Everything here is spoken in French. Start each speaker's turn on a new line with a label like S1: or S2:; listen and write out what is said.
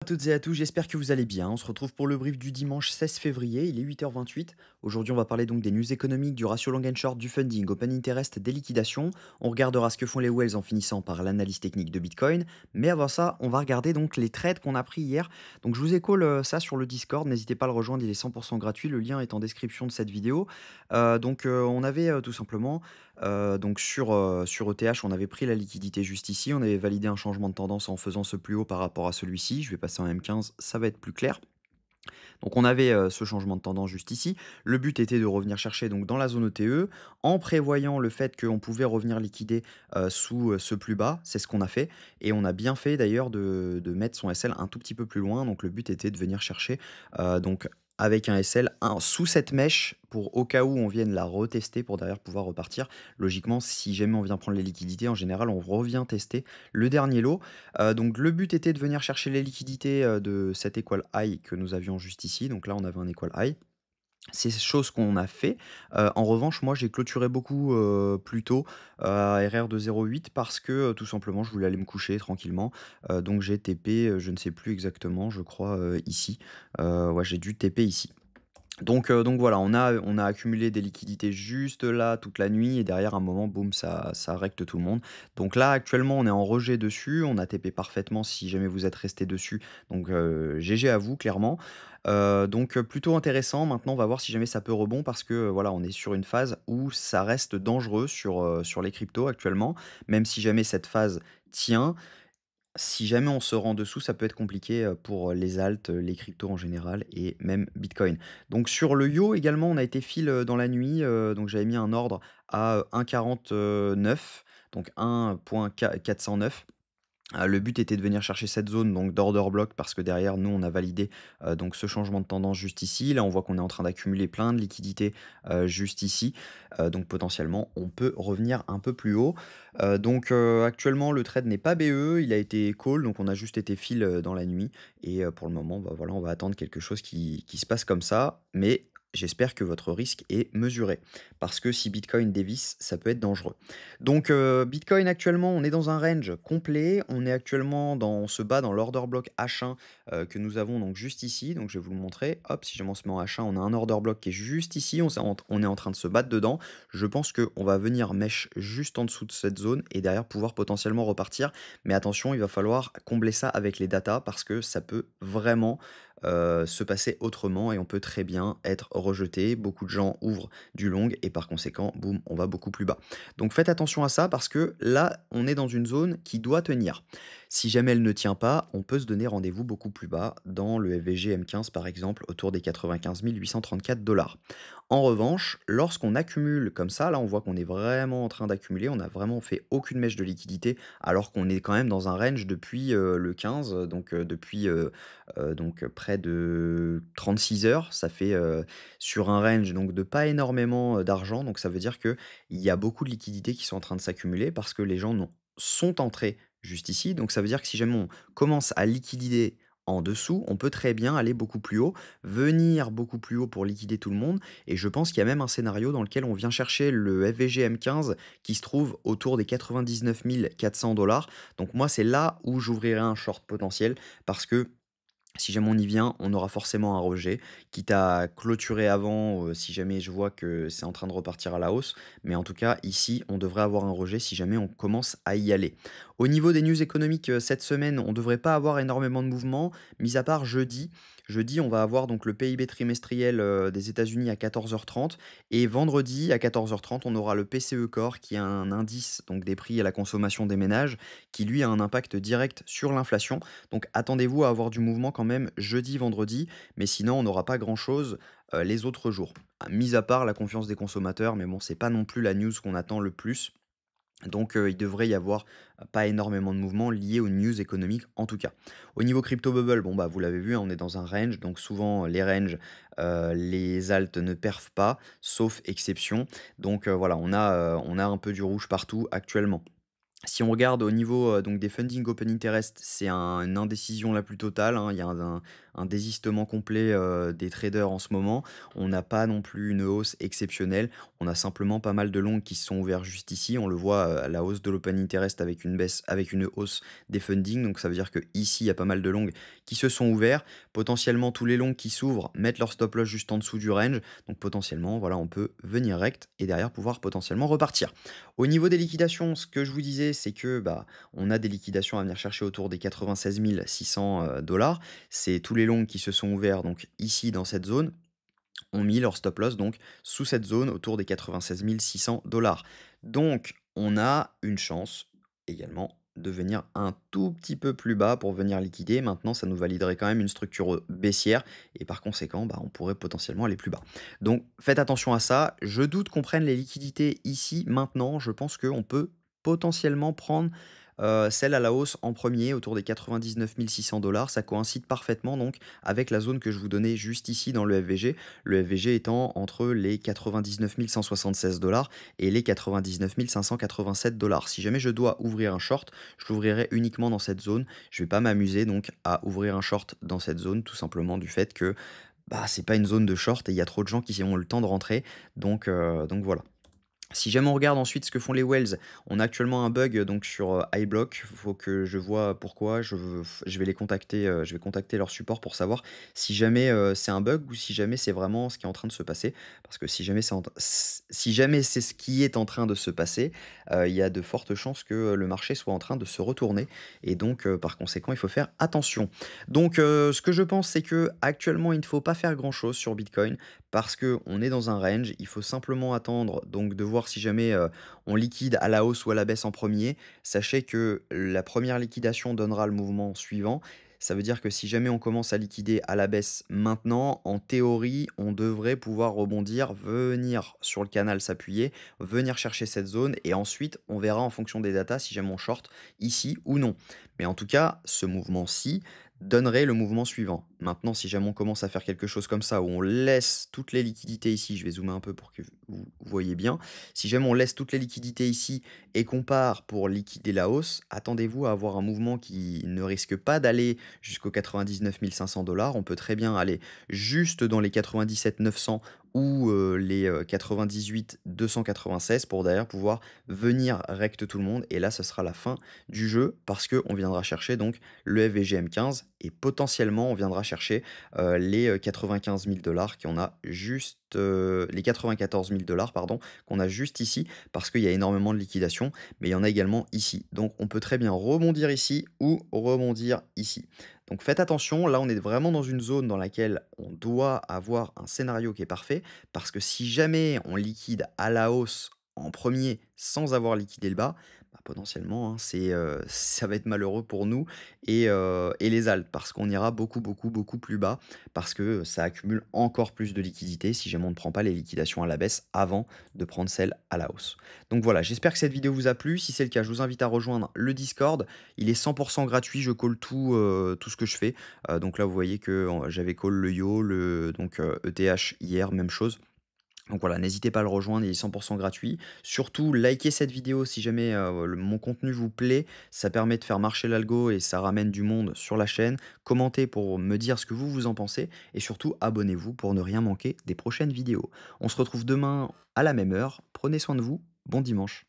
S1: À toutes et à tous, j'espère que vous allez bien. On se retrouve pour le brief du dimanche 16 février, il est 8h28. Aujourd'hui, on va parler donc des news économiques, du ratio long and short, du funding, open interest, des liquidations. On regardera ce que font les whales en finissant par l'analyse technique de Bitcoin. Mais avant ça, on va regarder donc les trades qu'on a pris hier. Donc je vous école ça sur le Discord, n'hésitez pas à le rejoindre, il est 100% gratuit. Le lien est en description de cette vidéo. On avait tout simplement sur ETH, on avait pris la liquidité juste ici, on avait validé un changement de tendance en faisant ce plus haut par rapport à celui-ci. Je vais passer en M15, ça va être plus clair. Donc on avait ce changement de tendance juste ici. Le but était de revenir chercher donc dans la zone ETE en prévoyant le fait qu'on pouvait revenir liquider sous ce plus bas. C'est ce qu'on a fait. Et on a bien fait d'ailleurs de mettre son SL un tout petit peu plus loin. Donc le but était de venir chercher donc avec un SL sous cette mèche pour au cas où on vienne la retester pour derrière pouvoir repartir. Logiquement, si jamais on vient prendre les liquidités, en général, on revient tester le dernier lot. Donc le but était de venir chercher les liquidités, de cet equal high que nous avions juste ici. Donc là, on avait un equal high. C'est chose qu'on a fait. En revanche, moi, j'ai clôturé beaucoup, plus tôt, à RR de 0,8 parce que, tout simplement, je voulais aller me coucher tranquillement. Donc j'ai TP, je ne sais plus exactement, je crois, ici. Ouais, j'ai dû TP ici. Donc voilà, on a accumulé des liquidités juste là toute la nuit et derrière un moment, boum, ça recte tout le monde. Donc là, actuellement, on est en rejet dessus, on a TP parfaitement si jamais vous êtes resté dessus. Donc GG à vous, clairement. Plutôt intéressant. Maintenant, on va voir si jamais ça peut rebond parce que voilà, on est sur une phase où ça reste dangereux sur les cryptos actuellement. Même si jamais cette phase tient, si jamais on se rend dessous, ça peut être compliqué, pour les alts, les cryptos en général et même Bitcoin. Donc sur le Yo également, on a été fill, dans la nuit, donc j'avais mis un ordre à, 1,49, donc 1,409. Le but était de venir chercher cette zone donc d'order block parce que derrière nous on a validé, donc ce changement de tendance juste ici. Là on voit qu'on est en train d'accumuler plein de liquidités, juste ici. Donc potentiellement on peut revenir un peu plus haut. Actuellement le trade n'est pas BE, il a été call, donc on a juste été fill, dans la nuit et pour le moment, bah, voilà, on va attendre quelque chose qui se passe comme ça. Mais j'espère que votre risque est mesuré. Parce que si Bitcoin dévisse, ça peut être dangereux. Bitcoin actuellement, on est dans un range complet. On est actuellement on se bat dans l'order block H1 que nous avons donc juste ici. Donc je vais vous le montrer. Hop, si jamais on se met en H1, on a un order block qui est juste ici. On est en train de se battre dedans. Je pense qu'on va venir mèche juste en dessous de cette zone et derrière pouvoir potentiellement repartir. Mais attention, il va falloir combler ça avec les datas parce que ça peut vraiment se passer autrement et on peut très bien être rejeté. Beaucoup de gens ouvrent du long et par conséquent, boum, on va beaucoup plus bas. Donc faites attention à ça parce que là, on est dans une zone qui doit tenir. Si jamais elle ne tient pas, on peut se donner rendez-vous beaucoup plus bas dans le FVG M15 par exemple, autour des 95 834 dollars. En revanche, lorsqu'on accumule comme ça, là on voit qu'on est vraiment en train d'accumuler, on n'a vraiment fait aucune mèche de liquidité alors qu'on est quand même dans un range depuis le 15, depuis près de 36 heures. Ça fait sur un range donc de pas énormément d'argent, donc ça veut dire que il y a beaucoup de liquidités qui sont en train de s'accumuler parce que les gens sont entrés juste ici. Donc ça veut dire que si jamais on commence à liquider en dessous, on peut très bien aller beaucoup plus haut, venir beaucoup plus haut pour liquider tout le monde. Et je pense qu'il y a même un scénario dans lequel on vient chercher le FVG M15 qui se trouve autour des 99 400 dollars. Donc moi, c'est là où j'ouvrirai un short potentiel parce que si jamais on y vient, on aura forcément un rejet, quitte à clôturer avant, si jamais je vois que c'est en train de repartir à la hausse. Mais en tout cas, ici, on devrait avoir un rejet si jamais on commence à y aller. Au niveau des news économiques, cette semaine, on ne devrait pas avoir énormément de mouvements, mis à part jeudi. Jeudi, on va avoir donc le PIB trimestriel, des États-Unis à 14h30 et vendredi à 14h30, on aura le PCE Core qui est un indice donc des prix à la consommation des ménages, qui lui a un impact direct sur l'inflation. Donc attendez-vous à avoir du mouvement quand même jeudi, vendredi, mais sinon on n'aura pas grand-chose les autres jours. Mis à part la confiance des consommateurs, mais bon, c'est pas non plus la news qu'on attend le plus. Il devrait y avoir pas énormément de mouvements liés aux news économiques en tout cas. Au niveau crypto bubble, bon bah vous l'avez vu, hein, on est dans un range, donc souvent les ranges, les alts ne perfent pas, sauf exception. Voilà, on a un peu du rouge partout actuellement. Si on regarde au niveau, donc des funding open interest, c'est une indécision la plus totale, hein. Il y a un désistement complet, des traders en ce moment. On n'a pas non plus une hausse exceptionnelle. On a simplement pas mal de longs qui se sont ouverts juste ici. On le voit, la hausse de l'open interest avec une hausse des funding. Donc ça veut dire que ici il y a pas mal de longs qui se sont ouverts. Potentiellement, tous les longs qui s'ouvrent mettent leur stop loss juste en dessous du range. Donc potentiellement, voilà, on peut venir rect et derrière pouvoir potentiellement repartir. Au niveau des liquidations, ce que je vous disais, c'est que, bah, on a des liquidations à venir chercher autour des 96 600 $. C'est tous les longs qui se sont ouverts donc ici dans cette zone, ont mis leur stop loss donc sous cette zone autour des 96 600 $. Donc on a une chance également de venir un tout petit peu plus bas pour venir liquider. Maintenant, ça nous validerait quand même une structure, baissière et par conséquent, bah, on pourrait potentiellement aller plus bas. Donc faites attention à ça. Je doute qu'on prenne les liquidités ici maintenant. Je pense qu'on peut potentiellement prendre, celle à la hausse en premier autour des 99 600 $. Ça coïncide parfaitement donc avec la zone que je vous donnais juste ici dans le FVG. Le FVG étant entre les 99 176 $ et les 99 587 $. Si jamais je dois ouvrir un short, je l'ouvrirai uniquement dans cette zone. Je ne vais pas m'amuser donc à ouvrir un short dans cette zone, tout simplement du fait que, bah, c'est pas une zone de short et il y a trop de gens qui ont le temps de rentrer. Donc voilà. Si jamais on regarde ensuite ce que font les Wells, on a actuellement un bug donc sur, iBlock. Faut que je vois pourquoi. Je vais les contacter, je vais contacter leur support pour savoir si jamais, c'est un bug ou si jamais c'est vraiment ce qui est en train de se passer. Parce que si jamais c'est ce qui est en train de se passer, il y a de fortes chances que, le marché soit en train de se retourner et donc, par conséquent, il faut faire attention. Donc, ce que je pense, c'est que actuellement, il ne faut pas faire grand chose sur Bitcoin parce qu'on est dans un range. Il faut simplement attendre donc de voir si jamais, on liquide à la hausse ou à la baisse en premier. Sachez que la première liquidation donnera le mouvement suivant. Ça veut dire que si jamais on commence à liquider à la baisse maintenant, en théorie, on devrait pouvoir rebondir, venir sur le canal s'appuyer, venir chercher cette zone et ensuite on verra en fonction des datas si jamais on short ici ou non. Mais en tout cas, ce mouvement-ci donnerait le mouvement suivant. Maintenant, si jamais on commence à faire quelque chose comme ça, où on laisse toutes les liquidités ici, je vais zoomer un peu pour que vous voyez bien. Si jamais on laisse toutes les liquidités ici et qu'on part pour liquider la hausse, attendez-vous à avoir un mouvement qui ne risque pas d'aller jusqu'aux 99 500 $. On peut très bien aller juste dans les 97 900 ou les 98 296 pour derrière pouvoir venir rect tout le monde. Et là, ce sera la fin du jeu parce qu'on viendra chercher donc le FVGM15 et potentiellement on viendra chercher, les, 95 000 qu'on a juste, les 94 000 pardon, qu'on a juste ici parce qu'il y a énormément de liquidations, mais il y en a également ici. Donc on peut très bien rebondir ici ou rebondir ici. Donc faites attention, là on est vraiment dans une zone dans laquelle on doit avoir un scénario qui est parfait parce que si jamais on liquide à la hausse en premier sans avoir liquidé le bas, bah, potentiellement, hein, ça va être malheureux pour nous et les altes parce qu'on ira beaucoup, beaucoup, beaucoup plus bas parce que ça accumule encore plus de liquidités si jamais on ne prend pas les liquidations à la baisse avant de prendre celles à la hausse. Donc voilà, j'espère que cette vidéo vous a plu. Si c'est le cas, je vous invite à rejoindre le Discord. Il est 100% gratuit, je call tout ce que je fais. Donc là, vous voyez que j'avais call le Yo, ETH hier, même chose. Donc voilà, n'hésitez pas à le rejoindre, il est 100% gratuit. Surtout, likez cette vidéo si jamais mon contenu vous plaît. Ça permet de faire marcher l'algo et ça ramène du monde sur la chaîne. Commentez pour me dire ce que vous en pensez. Et surtout, abonnez-vous pour ne rien manquer des prochaines vidéos. On se retrouve demain à la même heure. Prenez soin de vous. Bon dimanche.